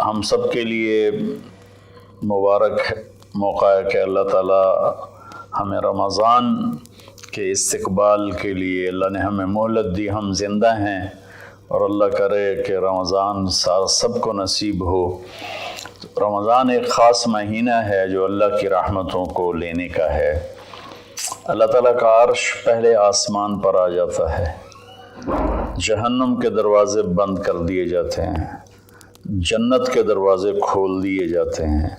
ہم سب کے لیے مبارک موقع ہے کہ اللہ تعالیٰ ہمیں رمضان کے استقبال کے لیے اللہ نے ہمیں مہلت دی، ہم زندہ ہیں، اور اللہ کرے کہ رمضان سب کو نصیب ہو۔ رمضان ایک خاص مہینہ ہے جو اللہ کی رحمتوں کو لینے کا ہے۔ اللہ تعالیٰ کا عرش پہلے آسمان پر آ جاتا ہے، جہنم کے دروازے بند کر دیے جاتے ہیں، جنت کے دروازے کھول دیے جاتے ہیں۔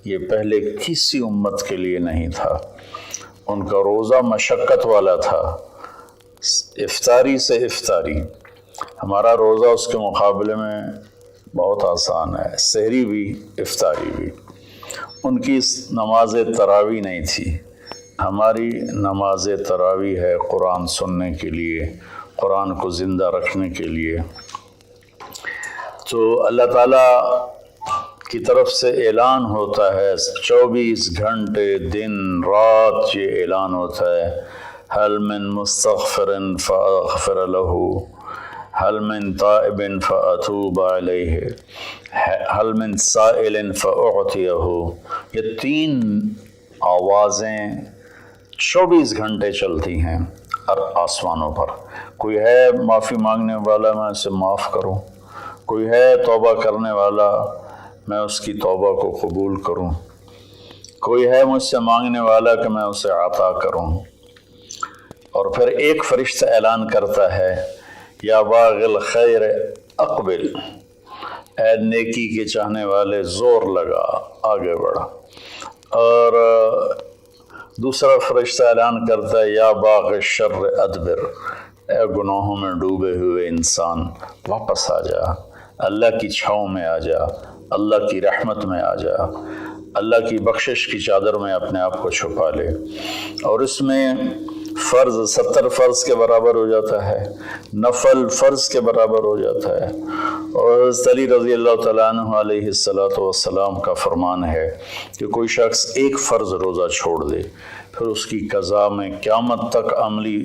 یہ پہلے کسی امت کے لیے نہیں تھا۔ ان کا روزہ مشقت والا تھا، افطاری سے افطاری۔ ہمارا روزہ اس کے مقابلے میں بہت آسان ہے، سحری بھی افطاری بھی۔ ان کی نماز تراویح نہیں تھی، ہماری نماز تراویح ہے قرآن سننے کے لیے، قرآن کو زندہ رکھنے کے لیے۔ تو اللہ تعالیٰ کی طرف سے اعلان ہوتا ہے، 24 گھنٹے دن رات یہ اعلان ہوتا ہے، حل من مستغفر فاغفر له، حل من تائب فاتوب علیہ، حل من سائل فاعطیہ۔ یہ 3 آوازیں 24 گھنٹے چلتی ہیں آسمانوں پر۔ کوئی ہے معافی مانگنے والا، میں اسے معاف کروں، کوئی ہے توبہ کرنے والا، میں اس کی توبہ کو قبول کروں، کوئی ہے مجھ سے مانگنے والا کہ میں اسے عطا کروں۔ اور پھر ایک فرشتہ اعلان کرتا ہے، یا باغ الخیر اقبل، اے نیکی کے چاہنے والے زور لگا، آگے بڑھا۔ اور دوسرا فرشتہ اعلان کرتا ہے، یا باغ الشر ادبر، اے گناہوں میں ڈوبے ہوئے انسان واپس آ جا، اللہ کی چھاؤں میں آ جا، اللہ کی رحمت میں آ جا، اللہ کی بخشش کی چادر میں اپنے آپ کو چھپا لے۔ اور اس میں فرض 70 فرض کے برابر ہو جاتا ہے، نفل فرض کے برابر ہو جاتا ہے۔ اور حضرت علی رضی اللہ تعالیٰ عنہ علیہ السلام کا فرمان ہے کہ کوئی شخص ایک فرض روزہ چھوڑ دے، پھر اس کی قضا میں قیامت تک عملی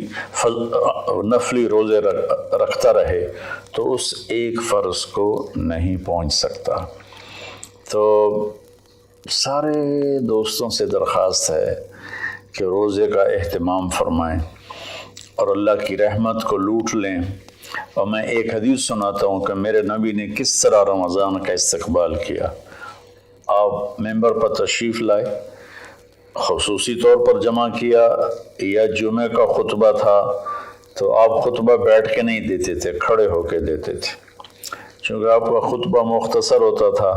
نفلی روزے رکھتا رہے تو اس ایک فرض کو نہیں پہنچ سکتا۔ تو سارے دوستوں سے درخواست ہے کہ روزے کا اہتمام فرمائیں اور اللہ کی رحمت کو لوٹ لیں۔ اور میں ایک حدیث سناتا ہوں کہ میرے نبی نے کس طرح رمضان کا استقبال کیا۔ آپ ممبر پر تشریف لائے، خصوصی طور پر جمع کیا، یا جمعہ کا خطبہ تھا تو آپ خطبہ بیٹھ کے نہیں دیتے تھے، کھڑے ہو کے دیتے تھے، چونکہ آپ کا خطبہ مختصر ہوتا تھا۔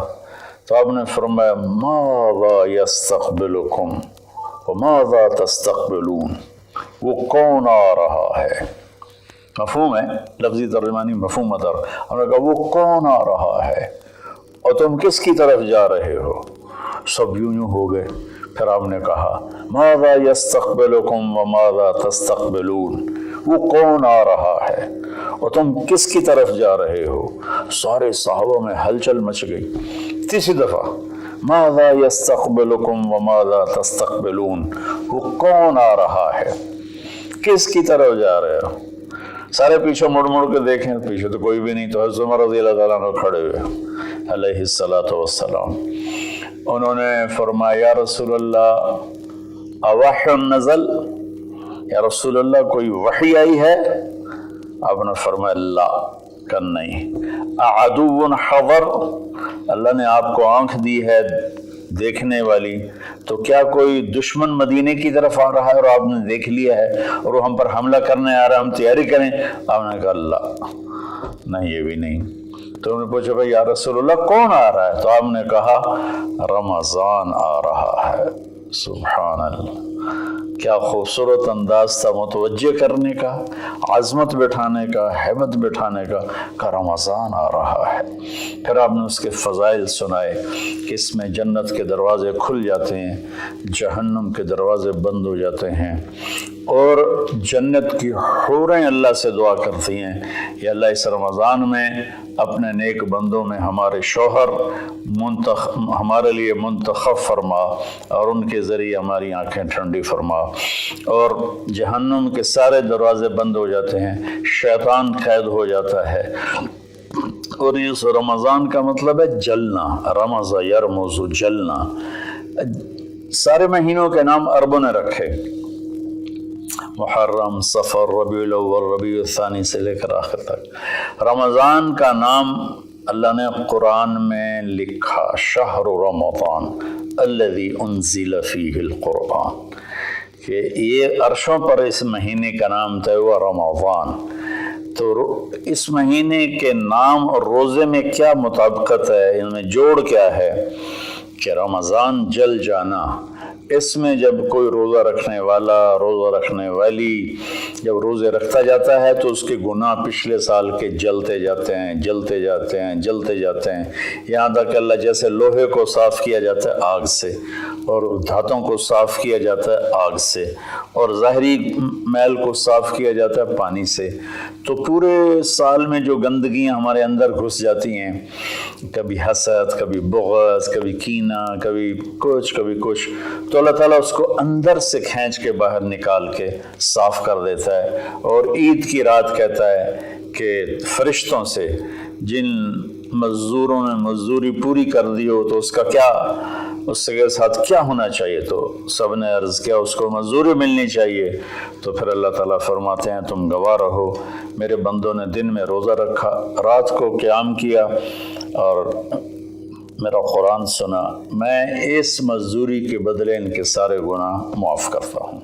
تو آپ نے فرمایا، ماذا یستقبلکم وماذا تستقبلون، وہ کون آ رہا ہے؟ مفہوم ہے، لفظی ترجمانی مفہوم مدر۔ ہم نے کہا وہ کون آ رہا ہے اور تم کس کی طرف جا رہے ہو؟ سب یوں ہو گئے۔ پھر آپ نے کہا، ماذا یستقبلکم وماذا تستقبلون، وہ کون آ رہا ہے اور تم کس کی طرف جا رہے ہو؟ سارے صحابہ میں ہلچل مچ گئی۔ تیسری دفعہ، ماذا یستقبلکم وماذا تستقبلون، وہ کون آ رہا ہے، کس کی طرف جا رہے ہو؟ سارے پیچھے مڑ مڑ کے دیکھیں، پیچھے تو کوئی بھی نہیں۔ تو حضرت عمر رضی اللہ تعالیٰ عنہ کھڑے ہوئے علیہ السلام، انہوں نے فرمایا، یا رسول اللہ اوحی نزل، یا رسول اللہ کوئی وحی آئی ہے؟ آپ نے فرمایا لا، کہ نہیں۔ اعدو حضر، اللہ نے آپ کو آنکھ دی ہے دیکھنے والی، تو کیا کوئی دشمن مدینے کی طرف آ رہا ہے اور آپ نے دیکھ لیا ہے اور وہ ہم پر حملہ کرنے آ رہا ہے، ہم تیاری کریں؟ آپ نے کہا اللہ، نہیں یہ بھی نہیں۔ تو انہوں نے پوچھا، بھائی یا رسول اللہ کون آ رہا ہے؟ تو آپ نے کہا رمضان آ رہا ہے۔ سبحان اللہ، کیا خوبصورت انداز تھا متوجہ کرنے کا، عظمت بٹھانے کا، ہیبت بٹھانے کا، کہ رمضان آ رہا ہے۔ پھر آپ نے اس کے فضائل سنائے کہ اس میں جنت کے دروازے کھل جاتے ہیں، جہنم کے دروازے بند ہو جاتے ہیں، اور جنت کی حوریں اللہ سے دعا کرتی ہیں، یا اللہ اس رمضان میں اپنے نیک بندوں میں ہمارے شوہر ہمارے لیے منتخب فرما اور ان کے ذریعے ہماری آنکھیں ٹھنڈی فرما۔ اور جہنم کے سارے دروازے بند ہو جاتے ہیں، شیطان قید ہو جاتا ہے، اور اس رمضان کا مطلب ہے جلنا، رمض یرمز، جلنا۔ سارے مہینوں کے نام عربوں نے رکھے، محرم، صفر، ربیع الاول، ربیع الثانی سے لے کر آخر تک۔ رمضان کا نام اللہ نے قرآن میں لکھا، شہر رمضان الذی انزل فیہ القرآن، کہ یہ عرشوں پر اس مہینے کا نام طے ہوا رمضان۔ تو اس مہینے کے نام اور روزے میں کیا مطابقت ہے، ان میں جوڑ کیا ہے کہ رمضان جل جانا، اس میں جب کوئی روزہ رکھنے والا، روزہ رکھنے والی جب روزے رکھتا جاتا ہے تو اس کے گناہ پچھلے سال کے جلتے جاتے ہیں، جلتے جاتے ہیں، جلتے جاتے ہیں، یہاں تک کہ اللہ جیسے لوہے کو صاف کیا جاتا ہے آگ سے، اور دھاتوں کو صاف کیا جاتا ہے آگ سے، اور ظاہری میل کو صاف کیا جاتا ہے پانی سے، تو پورے سال میں جو گندگیاں ہمارے اندر گھس جاتی ہیں، کبھی حسد، کبھی بغض، کبھی کینہ، کبھی کچھ، تو اللہ تعالیٰ اس کو اندر سے کھینچ کے باہر نکال کے صاف کر دیتا ہے۔ اور عید کی رات کہتا ہے کہ فرشتوں سے جن مزدوروں نے مزدوری پوری کر دی ہو تو اس کا کیا، اس کے ساتھ کیا ہونا چاہیے، تو سب نے عرض کیا اس کو مزدوری ملنی چاہیے۔ تو پھر اللہ تعالیٰ فرماتے ہیں تم گواہ رہو، میرے بندوں نے دن میں روزہ رکھا، رات کو قیام کیا اور میرا قرآن سنا، میں اس مزدوری کے بدلے ان کے سارے گناہ معاف کرتا ہوں۔